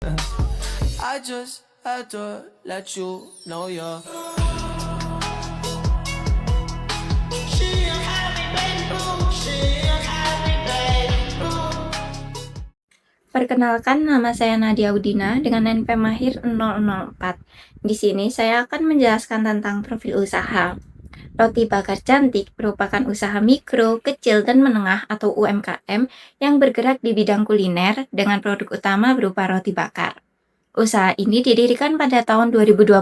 I just had to let you know you're. Perkenalkan, nama saya Nadia Udina dengan NP Mahir 004. Di sini saya akan menjelaskan tentang profil usaha. Roti bakar cantik merupakan usaha mikro, kecil, dan menengah atau UMKM yang bergerak di bidang kuliner dengan produk utama berupa roti bakar. Usaha ini didirikan pada tahun 2021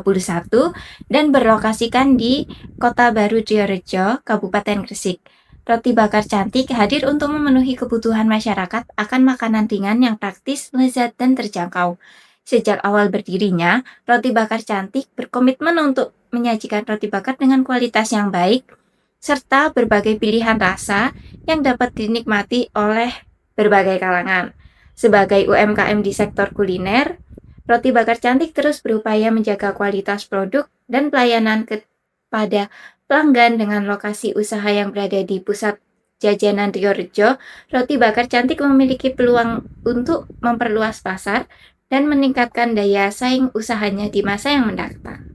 dan berlokasikan di Kota Baru Diorejo, Kabupaten Gresik. Roti bakar cantik hadir untuk memenuhi kebutuhan masyarakat akan makanan ringan yang praktis, lezat, dan terjangkau. Sejak awal berdirinya, roti bakar cantik berkomitmen untuk menyajikan roti bakar dengan kualitas yang baik, serta berbagai pilihan rasa yang dapat dinikmati oleh berbagai kalangan. Sebagai UMKM di sektor kuliner, Roti Bakar Cantik terus berupaya menjaga kualitas produk dan pelayanan kepada pelanggan dengan lokasi usaha yang berada di pusat jajanan Diorejo. Roti Bakar Cantik memiliki peluang untuk memperluas pasar dan meningkatkan daya saing usahanya di masa yang mendatang.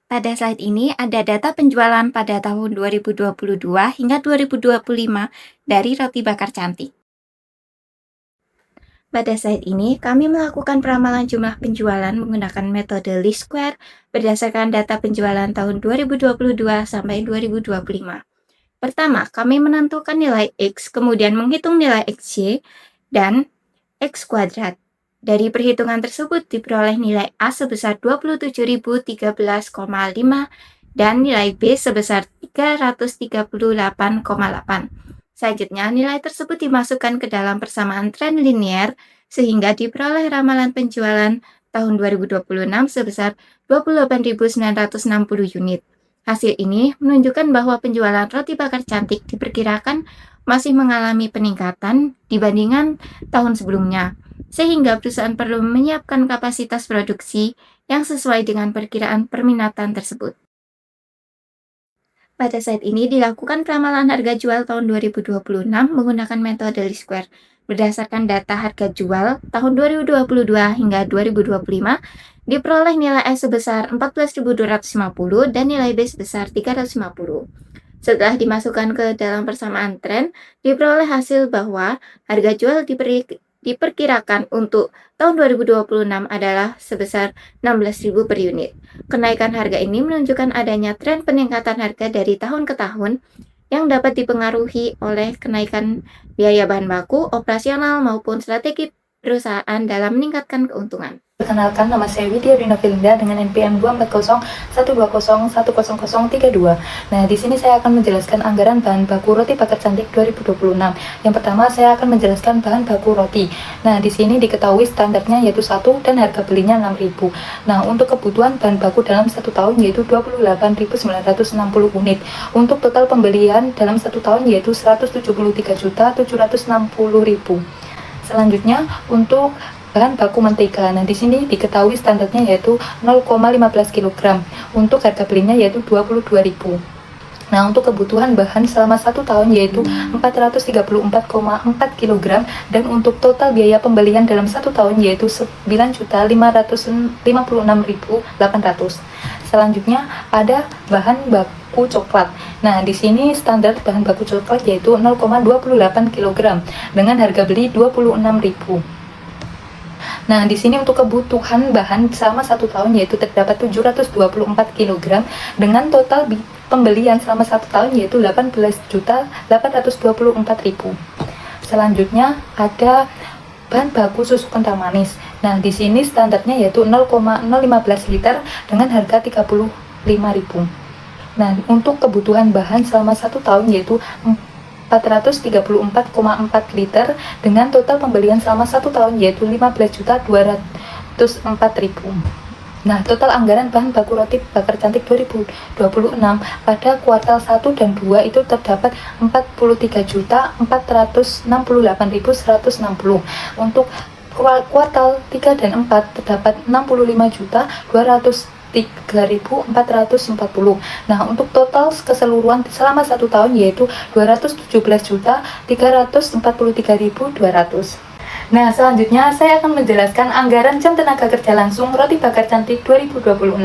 Pada slide ini ada data penjualan pada tahun 2022 hingga 2025 dari Roti Bakar Cantik. Pada slide ini, kami melakukan peramalan jumlah penjualan menggunakan metode least square berdasarkan data penjualan tahun 2022 sampai 2025. Pertama, kami menentukan nilai X, kemudian menghitung nilai XY dan X kuadrat. Dari perhitungan tersebut diperoleh nilai A sebesar 27.013,5 dan nilai B sebesar 338,8. Selanjutnya, nilai tersebut dimasukkan ke dalam persamaan tren linear sehingga diperoleh ramalan penjualan tahun 2026 sebesar 28.960 unit. Hasil ini menunjukkan bahwa penjualan roti bakar cantik diperkirakan masih mengalami peningkatan dibandingkan tahun sebelumnya, sehingga perusahaan perlu menyiapkan kapasitas produksi yang sesuai dengan perkiraan permintaan tersebut. Pada saat ini dilakukan peramalan harga jual tahun 2026 menggunakan metode least square. Berdasarkan data harga jual tahun 2022 hingga 2025, diperoleh nilai A sebesar 14.250 dan nilai B sebesar 350. Setelah dimasukkan ke dalam persamaan tren, diperoleh hasil bahwa harga jual diperkirakan untuk tahun 2026 adalah sebesar 16.000 per unit. Kenaikan harga ini menunjukkan adanya tren peningkatan harga dari tahun ke tahun yang dapat dipengaruhi oleh kenaikan biaya bahan baku, operasional, maupun strategi perusahaan dalam meningkatkan keuntungan. Perkenalkan, nama saya Widya Dina Filinda dengan NPM 24012010032. Nah, di sini saya akan menjelaskan anggaran bahan baku roti bakar cantik 2026. Yang pertama, saya akan menjelaskan bahan baku roti. Nah, di sini diketahui standarnya yaitu 1 dan harga belinya 6.000. Nah, untuk kebutuhan bahan baku dalam 1 tahun yaitu 28.960 unit. Untuk total pembelian dalam 1 tahun yaitu 173.760.000. Selanjutnya, untuk bahan baku mentega. Nah, di sini diketahui standarnya yaitu 0,15 kg. Untuk harga belinya yaitu 22.000. Nah, untuk kebutuhan bahan selama 1 tahun yaitu 434,4 kg dan untuk total biaya pembelian dalam 1 tahun yaitu 9.556.800. Selanjutnya ada bahan baku coklat. Nah, di sini standar bahan baku coklat yaitu 0,28 kg dengan harga beli 26.000. Nah, di sini untuk kebutuhan bahan selama 1 tahun yaitu terdapat 724 kg dengan total pembelian selama 1 tahun yaitu 18.824.000. Selanjutnya ada bahan baku susu kental manis. Nah, di sini standarnya yaitu 0,015 liter dengan harga 35.000. Nah, untuk kebutuhan bahan selama 1 tahun yaitu 434,4 liter dengan total pembelian selama 1 tahun yaitu 15.204.000. Nah, total anggaran bahan baku roti bakar cantik 2026 pada kuartal 1 dan 2 itu terdapat 43.468.160. Untuk kuartal 3 dan 4 terdapat 65.203.440. Nah, untuk total keseluruhan selama 1 tahun yaitu 217.343.200. Nah, selanjutnya saya akan menjelaskan anggaran jam tenaga kerja langsung Roti Bakar Cantik 2026.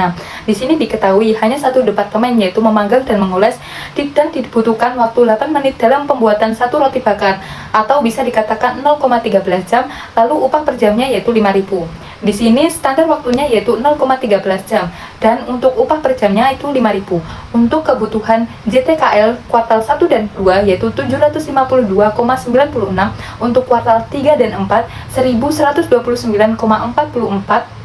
Di sini diketahui hanya satu departemen, yaitu memanggang dan mengoles, dan dibutuhkan waktu 8 menit dalam pembuatan satu roti bakar, atau bisa dikatakan 0,13 jam, lalu upah per jamnya yaitu 5.000. Di sini standar waktunya yaitu 0,13 jam, dan untuk upah per jamnya itu 5.000. Untuk kebutuhan JTKL kuartal 1 dan 2 yaitu 752,96, untuk kuartal 3 dan 4 1129,44.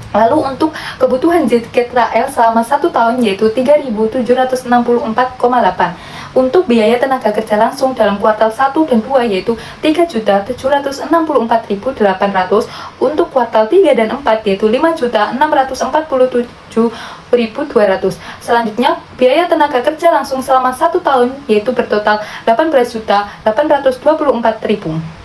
Lalu untuk kebutuhan JTKL selama 1 tahun yaitu 3.764,8. Untuk biaya tenaga kerja langsung dalam kuartal 1 dan 2 yaitu 3.764.800, untuk kuartal 3 dan 4 yaitu 5.647.200. Selanjutnya, biaya tenaga kerja langsung selama 1 tahun yaitu bertotal 18.824.000.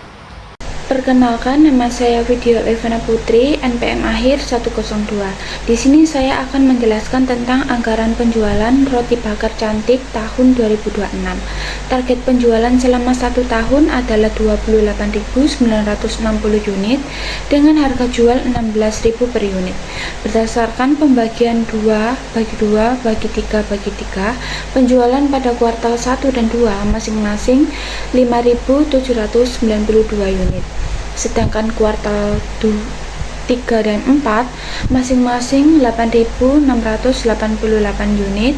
Perkenalkan, nama saya Vidya Evana Putri, NPM akhir 102. Di sini saya akan menjelaskan tentang anggaran penjualan roti bakar cantik tahun 2026. Target penjualan selama 1 tahun adalah 28.960 unit dengan harga jual 16.000 per unit. Berdasarkan pembagian 2 bagi 2 bagi 3 bagi 3, penjualan pada kuartal 1 dan 2 masing-masing 5.792 unit. Sedangkan kuartal 3 dan 4 masing-masing 8.688 unit.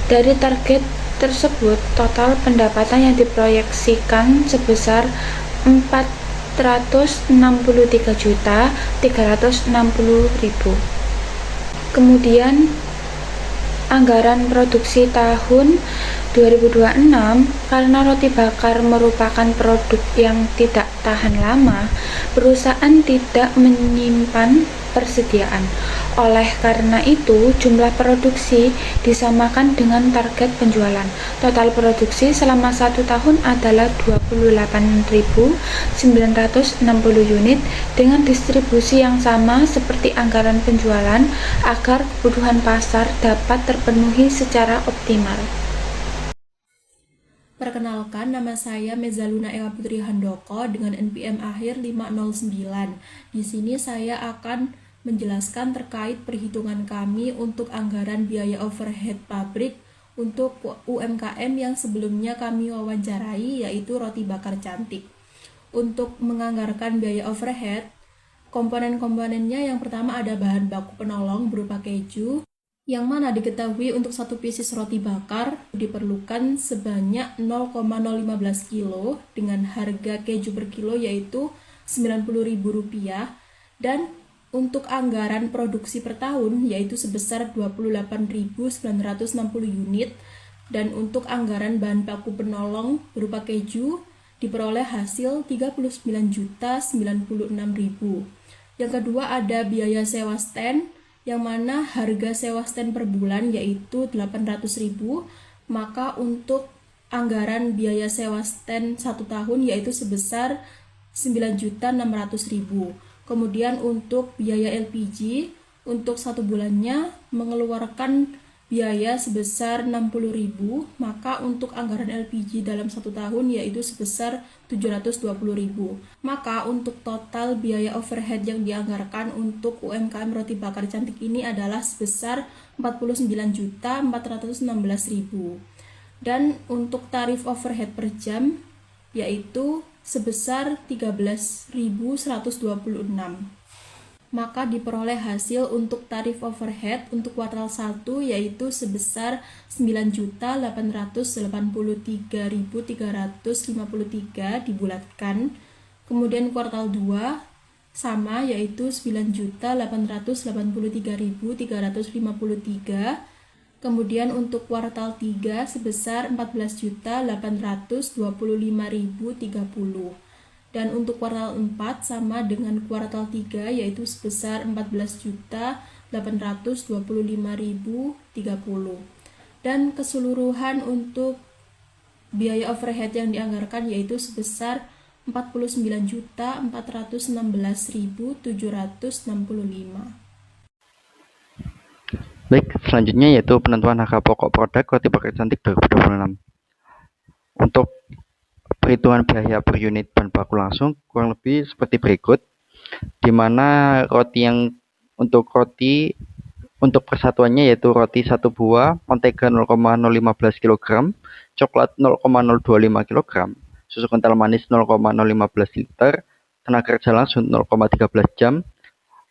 Dari target tersebut, total pendapatan yang diproyeksikan sebesar 463.360.000. Kemudian anggaran produksi tahun 2026, karena roti bakar merupakan produk yang tidak tahan lama, perusahaan tidak menyimpan persediaan. Oleh karena itu, jumlah produksi disamakan dengan target penjualan. Total produksi selama 1 tahun adalah 28.960 unit dengan distribusi yang sama seperti anggaran penjualan agar kebutuhan pasar dapat terpenuhi secara optimal. Perkenalkan, nama saya Mezaluna Eka Putri Handoko dengan NPM akhir 509. Di sini saya akan menjelaskan terkait perhitungan kami untuk anggaran biaya overhead pabrik untuk UMKM yang sebelumnya kami wawancarai, yaitu Roti Bakar Cantik. Untuk menganggarkan biaya overhead, komponen-komponennya yang pertama ada bahan baku penolong berupa keju, yang mana diketahui untuk satu pieces roti bakar diperlukan sebanyak 0,015 kilo dengan harga keju per kilo yaitu Rp90.000, dan untuk anggaran produksi per tahun yaitu sebesar 28.960 unit, dan untuk anggaran bahan baku penolong berupa keju diperoleh hasil 39.096.000. Yang kedua ada biaya sewa stand, yang mana harga sewa stand per bulan yaitu 800.000, maka untuk anggaran biaya sewa stand 1 tahun yaitu sebesar 9.600.000. Kemudian untuk biaya LPG untuk 1 bulannya mengeluarkan biaya sebesar 60.000, maka untuk anggaran LPG dalam 1 tahun yaitu sebesar 720.000. Maka untuk total biaya overhead yang dianggarkan untuk UMKM Roti Bakar Cantik ini adalah sebesar 49.416.000. Dan untuk tarif overhead per jam yaitu sebesar 13.126. Maka diperoleh hasil untuk tarif overhead untuk kuartal 1 yaitu sebesar 9.883.353 dibulatkan. Kemudian kuartal 2 sama yaitu 9.883.353. Kemudian untuk kuartal 3 sebesar 14.825.030. Dan untuk kuartal 4 sama dengan kuartal 3 yaitu sebesar 14.825.030. Dan keseluruhan untuk biaya overhead yang dianggarkan yaitu sebesar 49.416.765. Baik, selanjutnya yaitu penentuan harga pokok produk Roti Bakar Cantik 2026. Untuk perhitungan biaya per unit bahan baku langsung kurang lebih seperti berikut, di mana untuk roti untuk persatuannya yaitu roti 1 buah, mentega 0,015 kg, coklat 0,025 kg, susu kental manis 0,015 liter, tenaga kerja langsung 0,13 jam,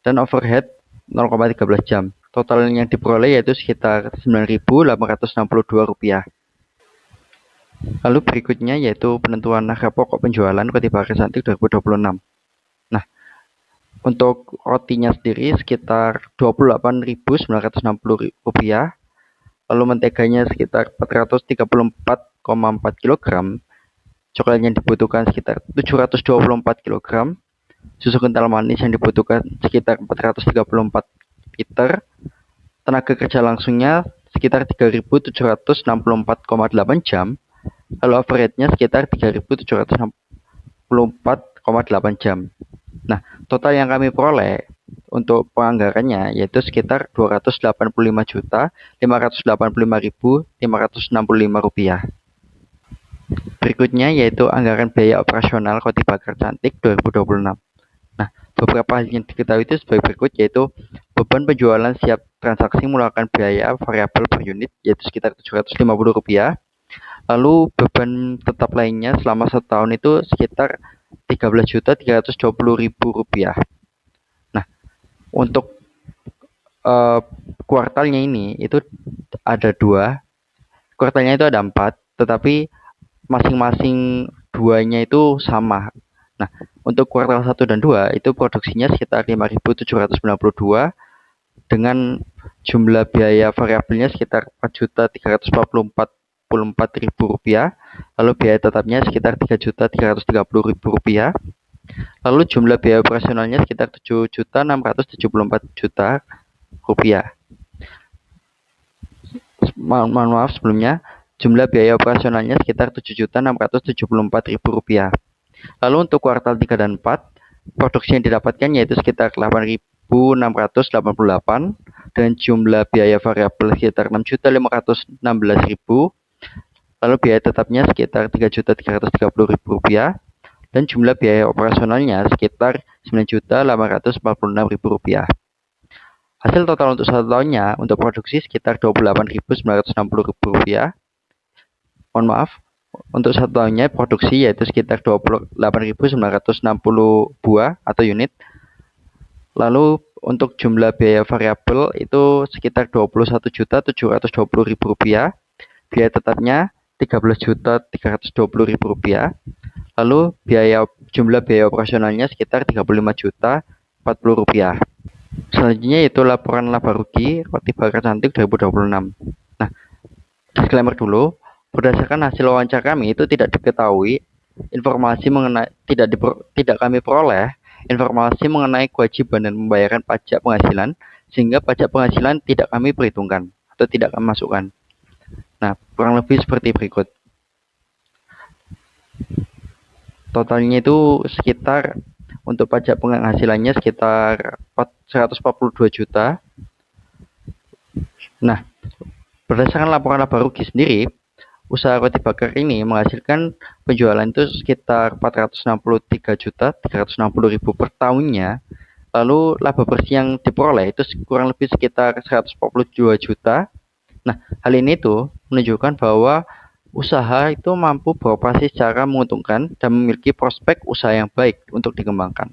dan overhead 0,13 jam. Total yang diperoleh yaitu sekitar Rp9.862. Lalu berikutnya yaitu penentuan harga pokok penjualan roti bakar cantik 2026. Nah, untuk rotinya sendiri sekitar Rp28.960, lalu menteganya sekitar 434,4 kg, coklat yang dibutuhkan sekitar 724 kg, susu kental manis yang dibutuhkan sekitar 434 liter, tenaga kerja langsungnya sekitar 3.764,8 jam, lalu overheadnya sekitar 3.764,8 jam. Nah, total yang kami peroleh untuk penganggarannya yaitu sekitar Rp285.585.565. Berikutnya yaitu anggaran biaya operasional roti bakar cantik 2026. Nah, beberapa hal yang diketahui itu sebagai berikut, yaitu beban penjualan siap transaksi menggunakan biaya variabel per unit yaitu sekitar Rp750. Lalu beban tetap lainnya selama 1 tahun itu sekitar Rp13.320.000. Nah, untuk kuartalnya ini itu ada 2, kuartalnya itu ada 4, tetapi masing-masing duanya itu sama. Nah, untuk kuartal 1 dan 2 itu produksinya sekitar 5.792 dengan jumlah biaya variabelnya sekitar Rp4.344.000, lalu biaya tetapnya sekitar Rp3.330.000, lalu jumlah biaya operasionalnya sekitar Rp7.674.000. Mohon maaf sebelumnya, jumlah biaya operasionalnya sekitar Rp7.674.000. Lalu untuk kuartal 3 dan 4, produksi yang didapatkan yaitu sekitar 8.688 dengan jumlah biaya variabel sekitar Rp6.516.000, lalu biaya tetapnya sekitar Rp3.330.000 dan jumlah biaya operasionalnya sekitar Rp9.846.000. Hasil total untuk 1 tahunnya untuk produksi sekitar Rp28.960.000. Mohon maaf, untuk 1 tahunnya produksi yaitu sekitar 28.960 buah atau unit. Lalu untuk jumlah biaya variabel itu sekitar Rp21.720.000. Biaya tetapnya Rp13.320.000. Lalu jumlah biaya operasionalnya sekitar Rp35.040.000. Selanjutnya yaitu laporan laba rugi roti bakar cantik 2026. Nah, disclaimer dulu, berdasarkan hasil wawancara kami itu tidak diketahui informasi mengenai tidak kami peroleh informasi mengenai kewajiban dan pembayaran pajak penghasilan, sehingga pajak penghasilan tidak kami perhitungkan atau tidak kami masukkan. Nah, kurang lebih seperti berikut. Totalnya itu sekitar untuk pajak penghasilannya sekitar 142 juta. Nah, berdasarkan laporan laba rugi sendiri, usaha roti bakar ini menghasilkan penjualan itu sekitar 463.360.000 per tahunnya. Lalu laba bersih yang diperoleh itu kurang lebih sekitar 142 juta. Nah, hal ini tuh menunjukkan bahwa usaha itu mampu beroperasi secara menguntungkan dan memiliki prospek usaha yang baik untuk dikembangkan.